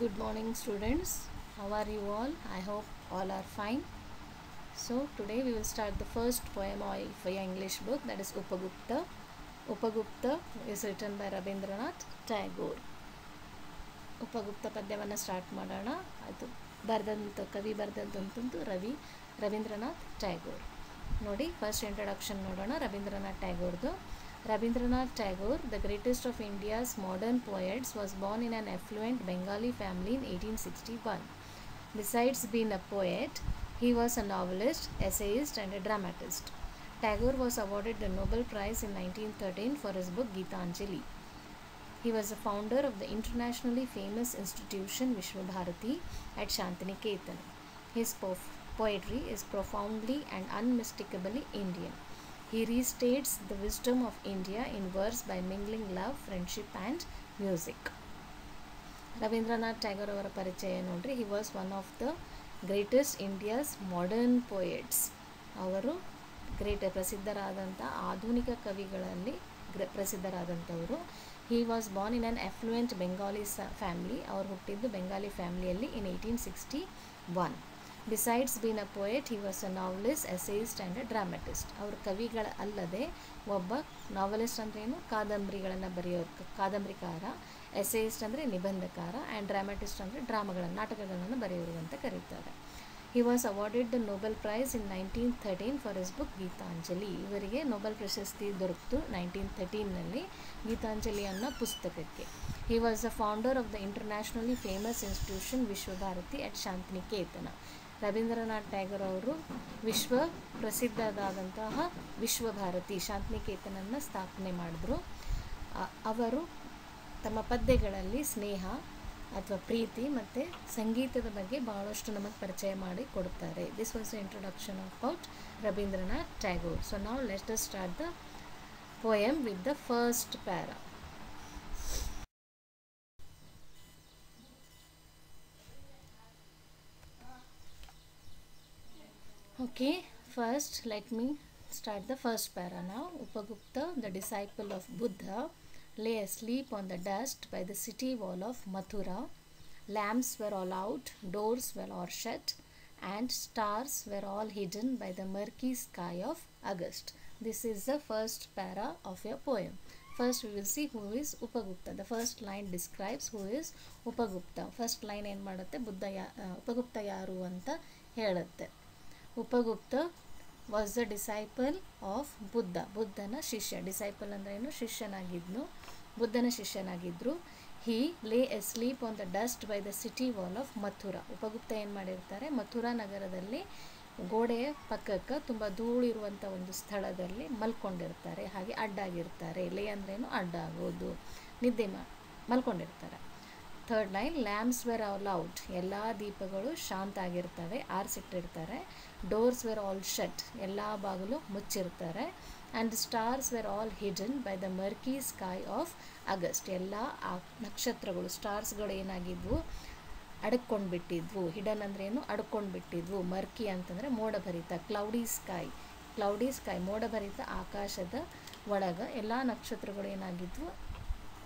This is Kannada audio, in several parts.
Good morning, students. How are you all? I hope all are fine. So, today we will start the first poem of your English book, that is Upagupta. Upagupta is written by Rabindranath Tagore. Upagupta ಪದ್ಯವನ್ನು ಸ್ಟಾರ್ಟ್ ಮಾಡೋಣ. ಅದು ಕವಿ ಬರೆದಂತಂತಂದು ರವೀಂದ್ರನಾಥ್ ಟ್ಯಾಗೋರ್. ನೋಡಿ, ಫಸ್ಟ್ ಇಂಟ್ರಡಕ್ಷನ್ ನೋಡೋಣ Ravindranath ಟ್ಯಾಗೋರ್ದು. Rabindranath Tagore, the greatest of India's modern poets, was born in an affluent Bengali family in 1861. Besides being a poet, he was a novelist, essayist and a dramatist. Tagore was awarded the Nobel Prize in 1913 for his book Gitanjali. He was the founder of the internationally famous institution Vishwabharati at Shantiniketan. His poetry is profoundly and unmistakably Indian. He restates the wisdom of India in verse by mingling love, friendship and music. Rabindranath Tagore ಅವರ ಪರಿಚಯ ನೋಡ್ರಿ. He was one of the greatest India's modern poets. ಅವರು ಪ್ರಸಿದ್ಧರಾದಂಥ ಆಧುನಿಕ ಕವಿಗಳಲ್ಲಿ ಪ್ರಸಿದ್ಧರಾದಂಥವರು. He was born in an affluent Bengali family. ಅವರು ಹುಟ್ಟಿದ್ದು ಬೆಂಗಾಲಿ ಫ್ಯಾಮಿಲಿಯಲ್ಲಿ in 1861. Besides being a poet, he was a novelist, essayist and a dramatist. ಅವರು ಕವಿಗಳ ಅಲ್ಲದೆ ಒಬ್ಬ ನಾವಲಿಸ್ಟ್ ಅಂದ್ರೆ ಏನು, ಕಾದಂಬರಿಗಳನ್ನು ಬರೆಯೋರು, ಕಾದಂಬರಿಕಾರ. ಎಸೇಯಿಸ್ಟ್ ಅಂದರೆ ನಿಬಂಧಕಾರ. ಆ್ಯಂಡ್ ಡ್ರಾಮಾಟಿಸ್ಟ್ ಅಂದರೆ ನಾಟಕಗಳನ್ನು ಬರೆಯೋರು ಅಂತ ಕರೀತಾರೆ. He was awarded the Nobel Prize in 1913 for his book Geetanjali. ಇವರಿಗೆ ನೊಬೆಲ್ ಪ್ರಶಸ್ತಿ ದೊರಕಿತು 1913ನಲ್ಲಿ ಗೀತಾಂಜಲಿ ಅನ್ನೋ ಪುಸ್ತಕಕ್ಕೆ. He was the founder of the internationally famous institution Vishwabharati at Shantiniketan. Ravindranath Tagore ಅವರು ವಿಶ್ವ ಪ್ರಸಿದ್ಧವಾದಂತಹ ವಿಶ್ವಭಾರತಿ ಶಾಂತಿನಿಕೇತನನ್ನು ಸ್ಥಾಪನೆ ಮಾಡಿದ್ರು. ಅವರು ತಮ್ಮ ಪದ್ಯಗಳಲ್ಲಿ ಸ್ನೇಹ ಅಥವಾ ಪ್ರೀತಿ ಮತ್ತು ಸಂಗೀತದ ಬಗ್ಗೆ ಬಹಳಷ್ಟು ನಮಗೆ ಪರಿಚಯ ಮಾಡಿ ಕೊಡುತ್ತಾರೆ. This was the introduction about Rabindranath Tagore. So ನಾವು let us start the poem with the first para. Okay, first let me start the first para now. Upagupta, the disciple of Buddha, lay asleep on the dust by the city wall of Mathura. Lamps were all out, doors were all shut, and stars were all hidden by the murky sky of August. This is the first para of your poem. First we will see who is Upagupta. The first line describes who is Upagupta. First line ಏನು ಮಾಡುತ್ತೆ, ಉಪಗುಪ್ತ ಯಾರು ಅಂತ ಹೇಳುತ್ತೆ. Upagupta was the disciple of Buddha. ಬುದ್ಧನ ಶಿಷ್ಯ. ಡಿಸೈಪಲ್ ಅಂದ್ರೆ ಏನು, ಶಿಷ್ಯನಾಗಿದ್ನು, ಬುದ್ಧನ ಶಿಷ್ಯನಾಗಿದ್ದರು. He lay asleep on the dust by the city wall of Mathura. Upagupta ಏನು ಮಾಡಿರ್ತಾರೆ, ಮಥುರಾ ನಗರದಲ್ಲಿ ಗೋಡೆಯ ಪಕ್ಕಕ್ಕೆ ತುಂಬ ಧೂಳಿರುವಂಥ ಒಂದು ಸ್ಥಳದಲ್ಲಿ ಮಲ್ಕೊಂಡಿರ್ತಾರೆ. ಹಾಗೆ ಅಡ್ಡಾಗಿರ್ತಾರೆ. ಲೇ ಅಂದ್ರೇನು, ಅಡ್ಡಾಗೋದು, ನಿದ್ದೆ ಮಲ್ಕೊಂಡಿರ್ತಾರೆ. Third line, lamps were all out, ಎಲ್ಲ ದೀಪಗಳು ಶಾಂತ ಆಗಿರ್ತವೆ, ಆರಿಸಿಟ್ಟಿರ್ತಾರೆ. ಡೋರ್ಸ್ ವೇರ್ ಆಲ್ ಶಟ್, ಎಲ್ಲ ಬಾಗಿಲು ಮುಚ್ಚಿರ್ತಾರೆ. And stars were all hidden by the murky sky of August, ಎಲ್ಲ ನಕ್ಷತ್ರಗಳು, ಸ್ಟಾರ್ಸ್ಗಳು ಏನಾಗಿದ್ವು, ಅಡ್ಕೊಂಡು ಬಿಟ್ಟಿದ್ವು. ಹಿಡನ್ ಅಂದ್ರೇನು, ಅಡ್ಕೊಂಡು ಬಿಟ್ಟಿದ್ವು. ಮರ್ಕಿ ಅಂತಂದರೆ ಮೋಡಭರಿತ, ಕ್ಲೌಡಿ ಸ್ಕೈ ಮೋಡಭರಿತ ಆಕಾಶದ ಒಳಗ ಎಲ್ಲ ನಕ್ಷತ್ರಗಳು ಏನಾಗಿದ್ವು,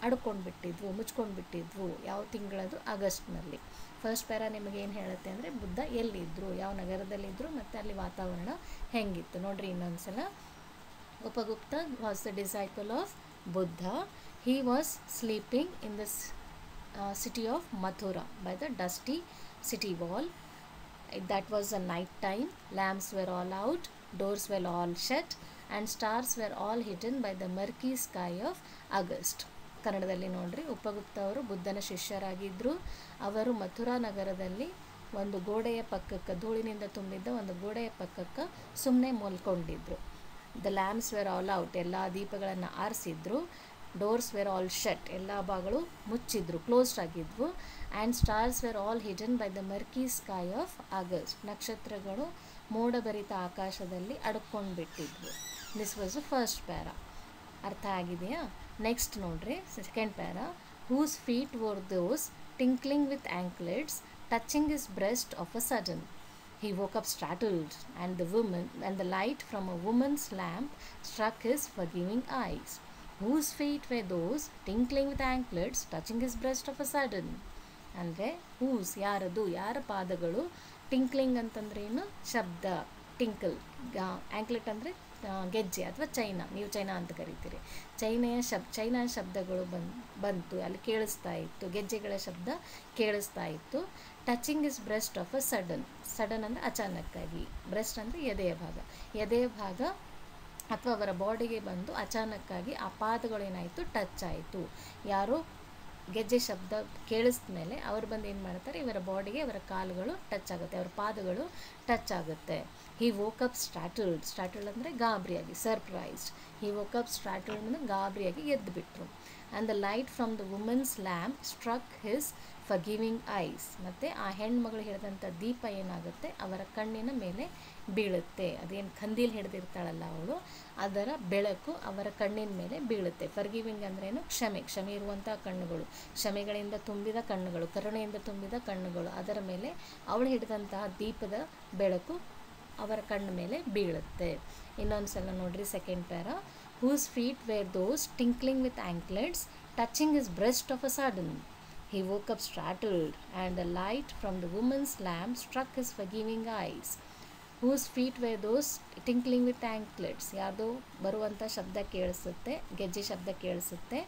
ಅಡ್ಕೊಂಡು ಬಿಟ್ಟಿದ್ವು, ಮುಚ್ಕೊಂಡು ಬಿಟ್ಟಿದ್ವು. ಯಾವ ತಿಂಗಳದು, ಆಗಸ್ಟ್ನಲ್ಲಿ. ಫಸ್ಟ್ ಪ್ಯಾರಾ ನಿಮಗೆ ಏನು ಹೇಳುತ್ತೆ ಅಂದರೆ ಬುದ್ಧ ಎಲ್ಲಿದ್ದರು, ಯಾವ ನಗರದಲ್ಲಿದ್ದರು ಮತ್ತು ಅಲ್ಲಿ ವಾತಾವರಣ ಹೆಂಗಿತ್ತು. ನೋಡ್ರಿ ಇನ್ನೊಂದ್ಸಲ. Upagupta was the disciple of Buddha. He was sleeping in the city of Mathura by the dusty city wall. That was a night time. Lamps were all out, doors were all shut, and stars were all hidden by the murky sky of August. ಕನ್ನಡದಲ್ಲಿ ನೋಡ್ರಿ, ಉಪಗುಪ್ತ ಅವರು ಬುದ್ಧನ ಶಿಷ್ಯರಾಗಿದ್ದರು. ಅವರು ಮಥುರಾ ನಗರದಲ್ಲಿ ಒಂದು ಗೋಡೆಯ ಪಕ್ಕಕ್ಕೆ, ಧೂಳಿನಿಂದ ತುಂಬಿದ್ದ ಒಂದು ಗೋಡೆಯ ಪಕ್ಕಕ್ಕೆ ಸುಮ್ಮನೆ ಮಲ್ಕೊಂಡಿದ್ರು. The lamps were all out, ಎಲ್ಲ ದೀಪಗಳನ್ನು ಆರಿಸಿದ್ರು. ಡೋರ್ಸ್ ವೇರ್ ಆಲ್ ಶಟ್, ಎಲ್ಲ ಬಾಗಳು ಮುಚ್ಚಿದ್ರು, ಕ್ಲೋಸ್ಡ್ ಆಗಿದ್ವು. And stars were all hidden by the murky sky of August, ನಕ್ಷತ್ರಗಳು ಮೋಡಭರಿತ ಆಕಾಶದಲ್ಲಿ ಅಡ್ಕೊಂಡು ಬಿಟ್ಟಿದ್ವು. This was the first para. ಅರ್ಥ ಆಗಿದೆಯಾ? ನೆಕ್ಸ್ಟ್ ನೋಡ್ರಿ, second para. Whose feet were those tinkling with anklets touching his breast of a sudden. He woke up startled, and the light from a woman's lamp struck his forgiving eyes. Whose feet were those, tinkling with anklets, touching his breast of a sudden? ಅಂದರೆ ಹೂಸ್ ಯಾರದು, ಯಾರ ಪಾದಗಳು, ಟಿಂಕ್ಲಿಂಗ್ ಅಂತಂದ್ರೆ ಏನು, ಶಬ್ದ, ಟಿಂಕಲ್, ಆ್ಯಂಕ್ಲೆಟ್ ಅಂದರೆ ಗೆಜ್ಜೆ ಅಥವಾ ಚೈನಾ, ನೀವು ಚೈನಾ ಅಂತ ಕರಿತೀರಿ. ಚೈನಾ ಶಬ್ದಗಳು ಬಂತು, ಅಲ್ಲಿ ಕೇಳಿಸ್ತಾ ಇತ್ತು, ಗೆಜ್ಜೆಗಳ ಶಬ್ದ ಕೇಳಿಸ್ತಾ ಇತ್ತು. Touching is breast of a sudden, sudden ಅಂದರೆ ಅಚಾನಕ್ಕಾಗಿ, ಬ್ರೆಸ್ಟ್ ಅಂದರೆ ಎದೆಯ ಭಾಗ ಅಥವಾ ಅವರ ಬಾಡಿಗೆ ಬಂದು ಅಚಾನಕ್ಕಾಗಿ ಆ ಪಾದಗಳೇನಾಯಿತು, ಟಚ್ ಆಯಿತು. ಯಾರೋ ಗೆಜ್ಜೆ ಶಬ್ದ ಕೇಳಿಸಿದ ಮೇಲೆ ಅವ್ರು ಬಂದು ಏನು ಮಾಡ್ತಾರೆ, ಇವರ ಬಾಡಿಗೆ ಅವರ ಕಾಲುಗಳು ಟಚ್ ಆಗುತ್ತೆ, ಅವರ ಪಾದಗಳು ಟಚ್ ಆಗುತ್ತೆ. ಹಿ ವೋಕಪ್ ಸ್ಟಾಟಲ್ಡ್ ಅಂದರೆ ಗಾಬರಿಯಾಗಿ, ಸರ್ಪ್ರೈಸ್ಡ್. ಹಿ ವೋಕಪ್ ಸ್ಟಾಟಲ್ಡ್ ಅಂದರೆ ಗಾಬರಿಯಾಗಿ ಎದ್ದು ಬಿಟ್ಟರು. And the light from the women's lamp struck his forgiving eyes. ಮತ್ತು ಆ ಹೆಣ್ಮಗಳು ಹಿಡಿದಂಥ ದೀಪ ಏನಾಗುತ್ತೆ, ಅವರ ಕಣ್ಣಿನ ಮೇಲೆ ಬೀಳುತ್ತೆ. ಅದೇನು ಖಂದೀಲ್ ಹಿಡಿದಿರ್ತಾಳಲ್ಲ ಅವಳು, ಅದರ ಬೆಳಕು ಅವರ ಕಣ್ಣಿನ ಮೇಲೆ ಬೀಳುತ್ತೆ. ಫರ್ಗಿವಿಂಗ್ ಅಂದ್ರೇನು, ಕ್ಷಮೆ ಇರುವಂಥ ಕಣ್ಣುಗಳು, ಕ್ಷಮೆಗಳಿಂದ ತುಂಬಿದ ಕಣ್ಣುಗಳು, ಕರುಣೆಯಿಂದ ತುಂಬಿದ ಕಣ್ಣುಗಳು, ಅದರ ಮೇಲೆ ಅವಳು ಹಿಡಿದಂತಹ ದೀಪದ ಬೆಳಕು ಅವರ ಕಣ್ಣ ಮೇಲೆ ಬೀಳುತ್ತೆ. ಇನ್ನೊಂದು ಸಲ ನೋಡ್ರಿ, second para. Whose feet were those tinkling with anklets touching his breast of a sudden. He woke up startled, and the light from the woman's lamp struck his forgiving eyes. Whose feet were those tinkling with anklets? ಯಾರ್ದೋ ಬರುವಂಥ ಶಬ್ದ ಕೇಳಿಸುತ್ತೆ, ಗೆಜ್ಜೆ ಶಬ್ದ ಕೇಳಿಸುತ್ತೆ.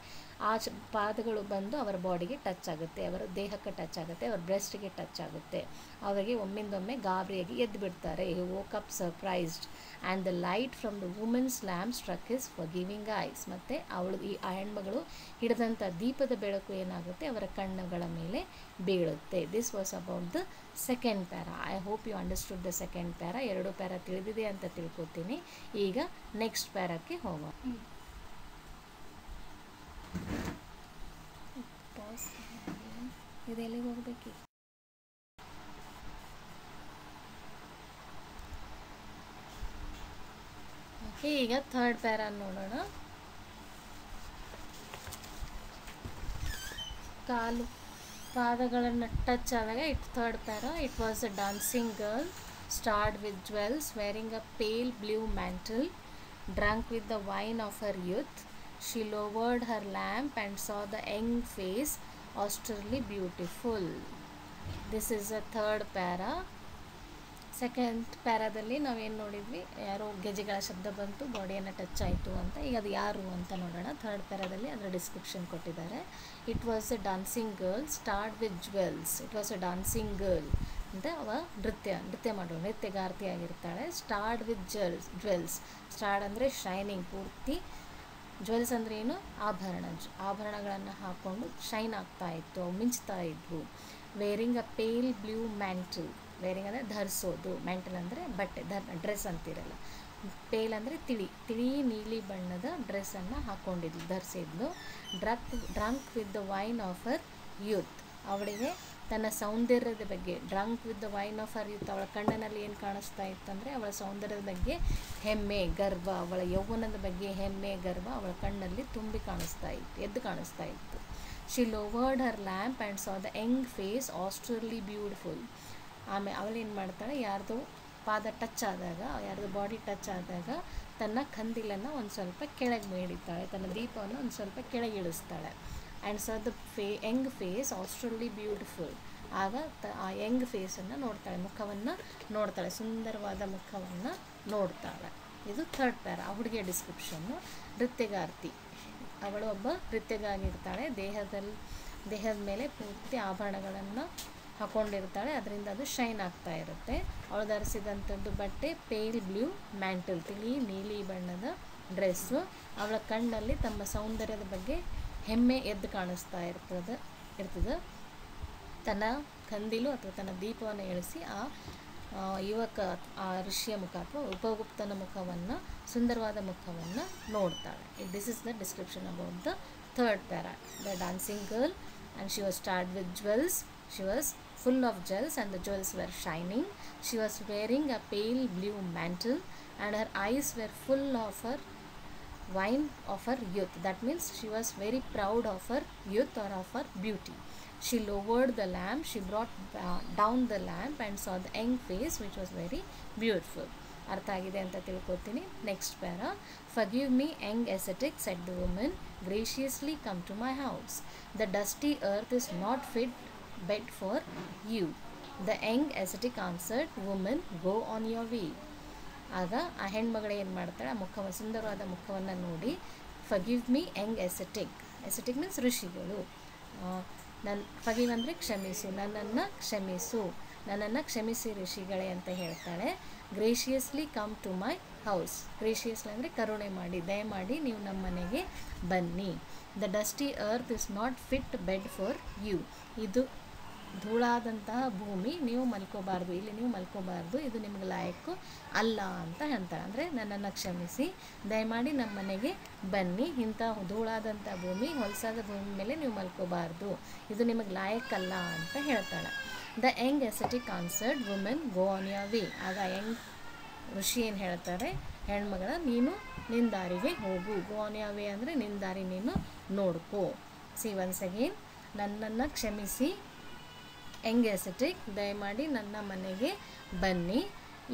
ಆ ಪಾದಗಳು ಬಂದು ಅವರ ಬಾಡಿಗೆ ಟಚ್ ಆಗುತ್ತೆ, ಅವರ ದೇಹಕ್ಕೆ ಟಚ್ ಆಗುತ್ತೆ, ಅವರ ಬ್ರೆಸ್ಟ್ಗೆ ಟಚ್ ಆಗುತ್ತೆ. ಅವರಿಗೆ ಒಮ್ಮಿಂದೊಮ್ಮೆ ಗಾಬರಿಯಾಗಿ ಎದ್ದು ಬಿಡ್ತಾರೆ. He woke up surprised, and the light from the woman's lamp struck his forgiving eyes. ಮತ್ತು ಆ ಹೆಣ್ಮಗಳು ಹಿಡಿದಂಥ ದೀಪದ ಬೆಳಕು ಏನಾಗುತ್ತೆ, ಅವರ ಕಣ್ಣುಗಳ ಮೇಲೆ ಬೀಳುತ್ತೆ. This was about the second para. I hope you understood the second para. 2 para ತಿಳಿದಿದೆ ಅಂತ ತಿಳ್ಕೊತೀನಿ. ಈಗ ನೆಕ್ಸ್ಟ್ ಪ್ಯಾರಾಕ್ಕೆ ಹೋಗೋಣ. ಇದೆಲ್ಲಿಗೆ ಹೋಗ್ಬೇಕು? ಓಕೆ, ಈಗ ಥರ್ಡ್ ಪ್ಯಾರಾ ನೋಡೋಣ. ಕಾಲು ಪಾದಗಳನ್ನು ಟಚ್ ಆದಾಗ third para. It was a dancing girl starred with jewels, wearing a pale blue mantle, drunk with the wine of her youth. She lowered her lamp and saw the young face, austerely beautiful. This is a third para. Second ಪ್ಯಾರಾದಲ್ಲಿ ನಾವೇನು ನೋಡಿದ್ವಿ, ಯಾರೋ ಗೆಜ್ಜೆಗಳ ಶಬ್ದ ಬಂತು, ಬಾಡಿಯನ್ನು ಟಚ್ ಆಯಿತು ಅಂತ. ಈಗ ಅದು ಯಾರು ಅಂತ ನೋಡೋಣ. ಥರ್ಡ್ ಪ್ಯಾರಾದಲ್ಲಿ ಅದರ ಡಿಸ್ಕ್ರಿಪ್ಷನ್ ಕೊಟ್ಟಿದ್ದಾರೆ. It was A dancing girl ಸ್ಟಾರ್ಡ್ with jewels. It was A dancing girl ಅಂತ ಅವ ನೃತ್ಯ ಮಾಡೋಳು, ನೃತ್ಯಗಾರ್ತಿಯಾಗಿರ್ತಾಳೆ. ಸ್ಟಾರ್ಡ್ ವಿತ್ ಜ್ಯುವೆಲ್ಸ್. ಸ್ಟಾರ್ಡ್ ಅಂದರೆ ಶೈನಿಂಗ್, ಪೂರ್ತಿ. ಜ್ಯುವೆಲ್ಸ್ ಅಂದರೆ ಏನು, ಆಭರಣಗಳನ್ನು ಹಾಕ್ಕೊಂಡು ಶೈನ್ ಆಗ್ತಾ ಇತ್ತು, ಅವು ಮಿಂಚ್ತಾ ಇದ್ವು. Wearing a pale blue mantle. Wearing ಅಂದರೆ ಧರಿಸೋದು, ಮ್ಯಾಂಟಲ್ ಅಂದರೆ ಬಟ್ಟೆ, ಡ್ರೆಸ್ ಅಂತಿರಲ್ಲ. ಪೇಲ್ ಅಂದರೆ ತಿಳಿ ನೀಲಿ ಬಣ್ಣದ ಡ್ರೆಸ್ಸನ್ನು ಧರಿಸಿದ್ಲು. Drunk with the wine of her youth. ಅವಳಿಗೆ ತನ್ನ ಸೌಂದರ್ಯದ ಬಗ್ಗೆ, drunk with the wine of her youth, ಅವಳ ಕಣ್ಣಿನಲ್ಲಿ ಏನು ಕಾಣಿಸ್ತಾ ಇತ್ತಂದರೆ ಅವಳ ಸೌಂದರ್ಯದ ಬಗ್ಗೆ ಹೆಮ್ಮೆ, ಗರ್ವ, ಅವಳ ಯೌವನದ ಬಗ್ಗೆ ಹೆಮ್ಮೆ, ಗರ್ವ ಅವಳ ಕಣ್ಣಲ್ಲಿ ಎದ್ದು ಕಾಣಿಸ್ತಾ ಇತ್ತು. She lowered her lamp and saw the young face austerely beautiful. ಆಮೇಲೆ ಅವಳೇನು ಮಾಡ್ತಾಳೆ, ಯಾರ್ದು ಪಾದ ಟಚ್ ಆದಾಗ, ಯಾರ್ದು ಬಾಡಿ ಟಚ್ ಆದಾಗ ತನ್ನ ಕಂದಿಲನ್ನು ಒಂದು ಸ್ವಲ್ಪ ಕೆಳಗೆ ಮೇಡಿತಾಳೆ, ತನ್ನ ದೀಪವನ್ನು ಒಂದು ಸ್ವಲ್ಪ ಕೆಳಗೆ ಇಳಿಸ್ತಾಳೆ. And saw the young face austerely beautiful. ಆಗ ಆ ಯಂಗ್ ಫೇಸನ್ನು ನೋಡ್ತಾಳೆ, ಮುಖವನ್ನು ನೋಡ್ತಾಳೆ, ಸುಂದರವಾದ ಮುಖವನ್ನು ನೋಡ್ತಾಳೆ. ಇದು ಥರ್ಡ್ ಪ್ಯಾರಾ. ಆ ಹುಡುಗಿಯ ಡಿಸ್ಕ್ರಿಪ್ಷನ್ನು. ನೃತ್ಯಗಾರ್ತಿ, ಅವಳು ಒಬ್ಬ ನೃತ್ಯಗಾಗಿರ್ತಾಳೆ. ದೇಹದ ಮೇಲೆ ಪೂರ್ತಿ ಆಭರಣಗಳನ್ನು ಹಾಕ್ಕೊಂಡಿರ್ತಾಳೆ, ಅದರಿಂದ ಅದು ಶೈನ್ ಆಗ್ತಾ ಇರುತ್ತೆ. ಅವಳು ಧರಿಸಿದಂಥದ್ದು ಬಟ್ಟೆ ಪೇಲ್ ಬ್ಲೂ ಮ್ಯಾಂಟಲ್, ತಿಳಿ ನೀಲಿ ಬಣ್ಣದ ಡ್ರೆಸ್ಸು. ಅವಳ ಕಣ್ಣಲ್ಲಿ ತಮ್ಮ ಸೌಂದರ್ಯದ ಬಗ್ಗೆ ಹೆಮ್ಮೆ ಎದ್ದು ಕಾಣಿಸ್ತಾ ಇರ್ತದೆ. ತನ್ನ ಕಂದಿಲು ಅಥವಾ ತನ್ನ ದೀಪವನ್ನು ಇಳಿಸಿ ಆ ಋಷಿಯ ಮುಖ ಅಥವಾ ಉಪಗುಪ್ತನ ಮುಖವನ್ನು, ಸುಂದರವಾದ ಮುಖವನ್ನು ನೋಡ್ತಾಳೆ. This is the description about the third para. The dancing girl and she was starred with jewels. She was full of jewels and the jewels were shining. She was wearing a pale blue mantle and her eyes were full of her wine of her youth. That means she was very proud of her youth or of her beauty. She lowered the lamp. She brought down the lamp and saw the young face which was very beautiful. ಅರ್ಥ ಆಗಿದೆ ಅಂತ ತಿಳ್ಕೊತೀನಿ. Next para. Forgive me young ascetic said the woman, graciously come to my house. The dusty earth is not fit bed for you. The young ascetic answered, woman, go on your way. ಆಗ ಆ ಹೆಣ್ಮಗಳು ಏನು ಮಾಡ್ತಾಳೆ, ಆ ಮುಖವನ್ನು, ಸುಂದರವಾದ ಮುಖವನ್ನು ನೋಡಿ, forgive me young ascetic. Ascetic means ಋಷಿಗಳು. ಫಗಿವ್ ಅಂದರೆ ಕ್ಷಮಿಸು, ನನ್ನನ್ನು ಕ್ಷಮಿಸಿ ಋಷಿಗಳೇ ಅಂತ ಹೇಳ್ತಾಳೆ. Graciously come to my house. Graciously ಅಂದರೆ ಕರುಣೆ ಮಾಡಿ, ದಯಮಾಡಿ ನೀವು ನಮ್ಮ ಮನೆಗೆ ಬನ್ನಿ. The dusty earth is not fit bed for you. ಇದು ಧೂಳಾದಂತಹ ಭೂಮಿ, ನೀವು ಮಲ್ಕೋಬಾರ್ದು, ಇಲ್ಲಿ ನೀವು ಮಲ್ಕೋಬಾರ್ದು, ಇದು ನಿಮಗೆ ಲಾಯಕ್ಕು ಅಲ್ಲ ಅಂತ ಹೇಳ್ತಾಳೆ. ಅಂದರೆ ನನ್ನನ್ನು ಕ್ಷಮಿಸಿ, ದಯಮಾಡಿ ನಮ್ಮ ಮನೆಗೆ ಬನ್ನಿ, ಇಂಥ ಧೂಳಾದಂಥ ಭೂಮಿ, ಹೊಲಸಾದ ಭೂಮಿ ಮೇಲೆ ನೀವು ಮಲ್ಕೋಬಾರ್ದು, ಇದು ನಿಮಗೆ ಲಾಯಕ್ಕಲ್ಲ ಅಂತ ಹೇಳ್ತಾಳೆ. The young ascetic answered, women go on your way. ಆಗ ಯಂಗ್ ಋಷಿ ಏನು ಹೇಳ್ತಾರೆ, ಹೆಣ್ಮಗಳ ನೀನು ನಿನ್ನ ದಾರಿಗೆ ಹೋಗು. ಗೋ ಆನ್ ಯುವರ್ ವೇ ಅಂದರೆ ನಿನ್ನ ದಾರಿ ನೀನು ನೋಡ್ಕೋ. ಸಿ ಒನ್ಸ್ ಅಗೇನ್, ನನ್ನನ್ನು ಕ್ಷಮಿಸಿ ಯಂಗ್ ಎಸೆಟಿಕ್, ದಯಮಾಡಿ ನನ್ನ ಮನೆಗೆ ಬನ್ನಿ,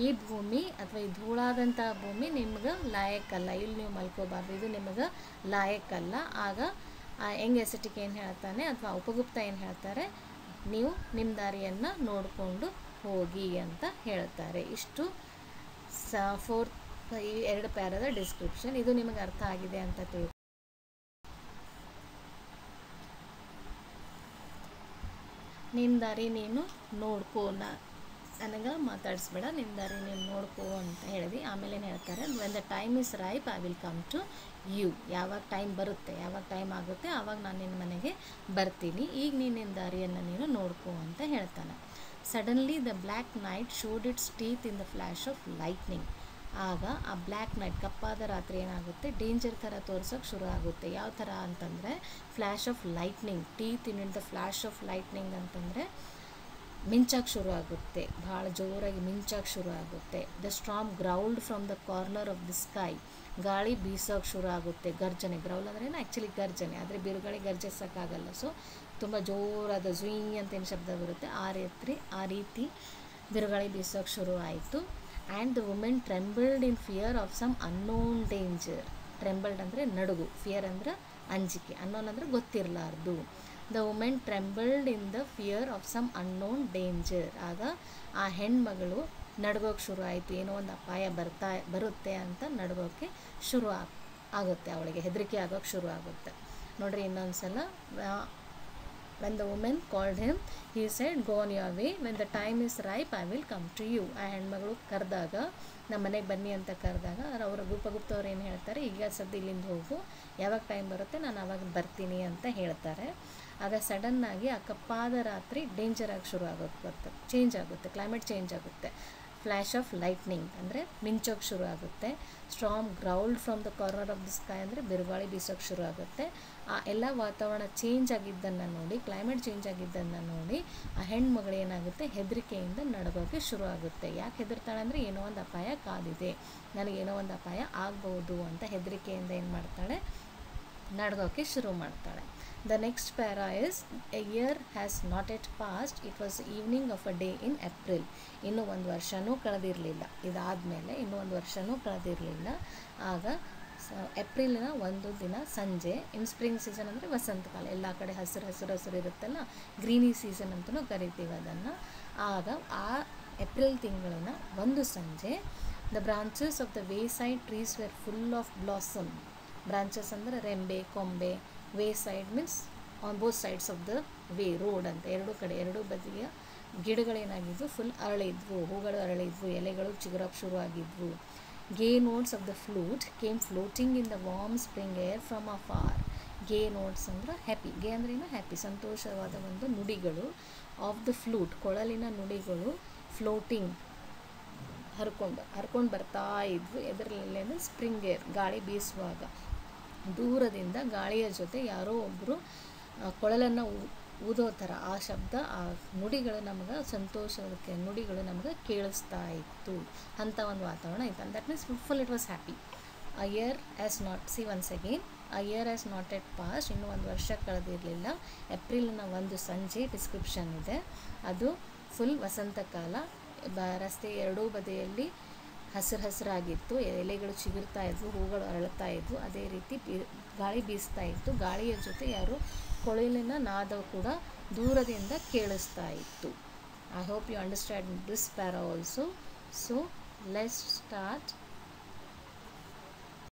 ಈ ಭೂಮಿ ಅಥವಾ ಈ ಧೂಳಾದಂಥ ಭೂಮಿ ನಿಮ್ಗೆ ಲಾಯಕ್ಕಲ್ಲ, ಇಲ್ಲಿ ನೀವು ಮಲ್ಕೋಬಾರ್ದು, ಇದು ನಿಮಗೆ ಲಾಯಕ್ಕಲ್ಲ. ಆಗ ಆ ಯಂಗ್ ಎಸೆಟಿಕ್ ಏನು ಹೇಳ್ತಾನೆ ಅಥವಾ ಉಪಗುಪ್ತ ಏನು ಹೇಳ್ತಾರೆ, ನೀವು ನಿಮ್ಮ ದಾರಿಯನ್ನು ನೋಡಿಕೊಂಡು ಹೋಗಿ ಅಂತ ಹೇಳ್ತಾರೆ. ಇಷ್ಟು ಈ 2 ಪ್ಯಾರದ ಡಿಸ್ಕ್ರಿಪ್ಷನ್. ಇದು ನಿಮಗೆ ಅರ್ಥ ಆಗಿದೆ ಅಂತ ತಿಳ್ಕೊ. ನಿನ್ನ ದಾರಿ ನೀನು ನೋಡ್ಕೋ, ನನಗೆ ಮಾತಾಡಿಸ್ಬೇಡ, ನಿನ್ನ ದಾರಿ ನೀನು ನೋಡ್ಕೋ ಅಂತ ಹೇಳಿದೆ. ಆಮೇಲೆ ಏನು ಹೇಳ್ತಾರೆ, when the time is ripe I will come to you. ಯಾವಾಗ ಟೈಮ್ ಬರುತ್ತೆ, ಯಾವಾಗ ಟೈಮ್ ಆಗುತ್ತೆ ಆವಾಗ ನಾನು ನಿನ್ನ ಮನೆಗೆ ಬರ್ತೀನಿ, ಈಗ ನಿನ್ನ ದಾರಿಯನ್ನು ನೀನು ನೋಡ್ಕೋ ಅಂತ ಹೇಳ್ತಾನೆ. Suddenly the black night showed it's teeth in the flash of lightning. ಆಗ ಆ ಬ್ಲ್ಯಾಕ್ ನೈಟ್, ಕಪ್ಪಾದ ರಾತ್ರಿ ಏನಾಗುತ್ತೆ, ಡೇಂಜರ್ ಥರ ತೋರ್ಸೋಕ್ಕೆ ಶುರು ಆಗುತ್ತೆ. ಯಾವ ಥರ ಅಂತಂದರೆ flash of lightning. Teeth in the flash of lightning ಅಂತಂದರೆ ಮಿಂಚಕ್ಕೆ ಶುರು ಆಗುತ್ತೆ, ಭಾಳ ಜೋರಾಗಿ ಮಿಂಚಕ್ಕೆ ಶುರು ಆಗುತ್ತೆ. The storm growled from the corner of the sky. ಗಾಳಿ ಬೀಸೋಕ್ಕೆ ಶುರು ಆಗುತ್ತೆ. ಗರ್ಜನೆ, ಗ್ರೌಲ್ ಅಂದ್ರೆ ಆ್ಯಕ್ಚುಲಿ ಗರ್ಜನೆ, ಆದರೆ ಬಿರುಗಾಳಿ ಗರ್ಜಿಸೋಕ್ಕಾಗಲ್ಲ. ಸೊ ತುಂಬ ಜೋರಾದ ಝುಯ್ ಅಂತ ಏನು ಶಬ್ದ ಬರುತ್ತೆ, ಆ ರೀತಿ ಬಿರುಗಾಳಿ ಬೀಸೋಕ್ಕೆ ಶುರು ಆಯಿತು. And the women trembled in fear of some unknown danger. Trembled ಅಂದರೆ ನಡುಗು, ಫಿಯರ್ ಅಂದರೆ ಅಂಜಿಕೆ, ಅನ್ನೋನ್ ಅಂದರೆ ಗೊತ್ತಿರಲಾರ್ದು. The women trembled in the fear of some unknown danger. ಆಗ ಆ ಹೆಣ್ಮಗಳು ನಡ್ಗೋಕ್ಕೆ ಶುರು ಆಯಿತು, ಏನೋ ಒಂದು ಅಪಾಯ ಬರುತ್ತೆ ಅಂತ ನಡ್ಗೋಕ್ಕೆ ಶುರು ಆಗುತ್ತೆ, ಅವಳಿಗೆ ಹೆದರಿಕೆ ಆಗೋಕ್ಕೆ ಶುರು ಆಗುತ್ತೆ. ನೋಡ್ರಿ ಇನ್ನೊಂದು ಸಲ. When the woman called him, he said, go on your way. When the time is ripe, I will come to you. ಆ ಹೆಣ್ಮಗಳು ಕರೆದಾಗ, ನಮ್ಮ ಮನೆಗೆ ಬನ್ನಿ ಅಂತ ಕರೆದಾಗ ಅವರ ಗುಪ್ತವ್ರು ಏನು ಹೇಳ್ತಾರೆ, ಈಗ ಸದ್ಯ ಇಲ್ಲಿಂದ ಹೋಗು, ಯಾವಾಗ ಟೈಮ್ ಬರುತ್ತೆ ನಾನು ಆವಾಗ ಬರ್ತೀನಿ ಅಂತ ಹೇಳ್ತಾರೆ. ಆಗ ಸಡನ್ನಾಗಿ ಆ ಕಪ್ಪಾದ ರಾತ್ರಿ ಡೇಂಜರ್ ಆಗಿ ಶುರು ಆಗೋಕ್ಕೆ ಚೇಂಜ್ ಆಗುತ್ತೆ, ಕ್ಲೈಮೇಟ್ ಚೇಂಜ್ ಆಗುತ್ತೆ. ಫ್ಲ್ಯಾಶ್ ಆಫ್ ಲೈಟ್ನಿಂಗ್ ಅಂದರೆ ಮಿಂಚೋಕ್ಕೆ ಶುರು ಆಗುತ್ತೆ. Storm growled from the corner of the sky ಅಂದರೆ ಬಿರುಗಾಳಿ ಬೀಸೋಕ್ಕೆ ಶುರು ಆಗುತ್ತೆ. ಆ ಎಲ್ಲ ವಾತಾವರಣ ಚೇಂಜ್ ಆಗಿದ್ದನ್ನು ನೋಡಿ, ಕ್ಲೈಮೇಟ್ ಚೇಂಜ್ ಆಗಿದ್ದನ್ನು ನೋಡಿ ಆ ಹೆಣ್ಮಗಳು ಏನಾಗುತ್ತೆ, ಹೆದರಿಕೆಯಿಂದ ನಡಗೋಕ್ಕೆ ಶುರು ಆಗುತ್ತೆ. ಯಾಕೆ ಹೆದರ್ತಾಳೆ ಅಂದರೆ ಏನೋ ಒಂದು ಅಪಾಯ ಕಾದಿದೆ, ನನಗೇನೋ ಒಂದು ಅಪಾಯ ಆಗ್ಬೋದು ಅಂತ ಹೆದರಿಕೆಯಿಂದ ಏನು ಮಾಡ್ತಾಳೆ, ನಡ್ಗೋಕ್ಕೆ ಶುರು ಮಾಡ್ತಾಳೆ. The next para is, a year has not yet passed, it was evening of a day in April. ಇನ್ನೂ ಒಂದು ವರ್ಷವೂ ಕಳೆದಿರಲಿಲ್ಲ, ಇದಾದಮೇಲೆ ಇನ್ನೂ ಒಂದು ವರ್ಷವೂ ಕಳೆದಿರಲಿಲ್ಲ. ಆಗ ಏಪ್ರಿಲಿನ ಒಂದು ದಿನ ಸಂಜೆ, ಇನ್ ಸ್ಪ್ರಿಂಗ್ ಸೀಸನ್ ಅಂದರೆ ವಸಂತಕಾಲ, ಎಲ್ಲ ಕಡೆ ಹಸಿರು ಇರುತ್ತಲ್ಲ, ಗ್ರೀನಿ ಸೀಸನ್ ಅಂತಲೂ ಕರಿತೀವಿ ಅದನ್ನು. ಆಗ ಆ ಏಪ್ರಿಲ್ ತಿಂಗಳಿನ ಒಂದು ಸಂಜೆ, the branches of the way side trees were full of blossom. Branches ಅಂದರೆ ರೆಂಬೆ, ಕೊಂಬೆ. Way side means on both sides of the way, road ಅಂತ, ಎರಡೂ ಬದಿಯ ಗಿಡಗಳೇನಾಗಿದ್ವು, ಫುಲ್ ಅರಳಿದ್ವು, ಹೂಗಳು ಅರಳಿದ್ವು, ಎಲೆಗಳು ಚಿಗುರಕ್ಕೆ ಶುರು ಆಗಿದ್ವು. ಗೇ notes of the flute came floating in the warm spring air from afar. ಗೇ ನೋಟ್ಸ್ ಅಂದ್ರೆ ಹ್ಯಾಪಿ, ಗೇ ಅಂದ್ರೆ ಏನು, ಹ್ಯಾಪಿ, ಸಂತೋಷವಾದ ಒಂದು ನುಡಿಗಳು. ಆಫ್ ದ ಫ್ಲೂಟ್, ಕೊಳಲಿನ ನುಡಿಗಳು. ಫ್ಲೋಟಿಂಗ್ ಹರ್ಕೊಂಡು ಬರ್ತಾ ಇದ್ವು. ಎದರಲ್ಲಿ ಅಂದರೆ ಸ್ಪ್ರಿಂಗ್ ಏರ್, ಗಾಳಿ ಬೀಸುವಾಗ ದೂರದಿಂದ ಗಾಳಿಯ ಜೊತೆ ಯಾರೋ ಒಬ್ಬರು ಕೊಳಲನ್ನು ಊದೋ ಥರ ಆ ಶಬ್ದ, ಆ ನುಡಿಗಳು ನಮಗೆ ಸಂತೋಷಕ್ಕೆ ನುಡಿಗಳು ನಮಗೆ ಕೇಳಿಸ್ತಾ ಇತ್ತು. ಅಂಥ ಒಂದು ವಾತಾವರಣ ಇತ್ತು. That means full it was happy. A year as not, C once again, a year as not at past, ಇನ್ನೂ ಒಂದು ವರ್ಷ ಕಳೆದಿರಲಿಲ್ಲ. ಏಪ್ರಿಲಿನ ಒಂದು ಸಂಜೆ ಡಿಸ್ಕ್ರಿಪ್ಷನ್ ಇದೆ, ಅದು ಫುಲ್ ವಸಂತಕಾಲ. ರಸ್ತೆ ಎರಡೂ ಬದಿಯಲ್ಲಿ ಹಸಿರಾಗಿತ್ತು, ಎಲೆಗಳು ಚಿಗುರ್ತಾ ಇದ್ವು, ಹೂಗಳು ಅರಳ್ತಾ ಇದ್ವು, ಅದೇ ರೀತಿ ಗಾಳಿ ಬೀಸ್ತಾ ಇತ್ತು. ಗಾಳಿಯ ಜೊತೆ ಯಾರು ಕೊಳಲಿನ ನಾದವು ಕೂಡ ದೂರದಿಂದ ಕೇಳಿಸ್ತಾ ಇತ್ತು. I hope you understand this para also. So let's start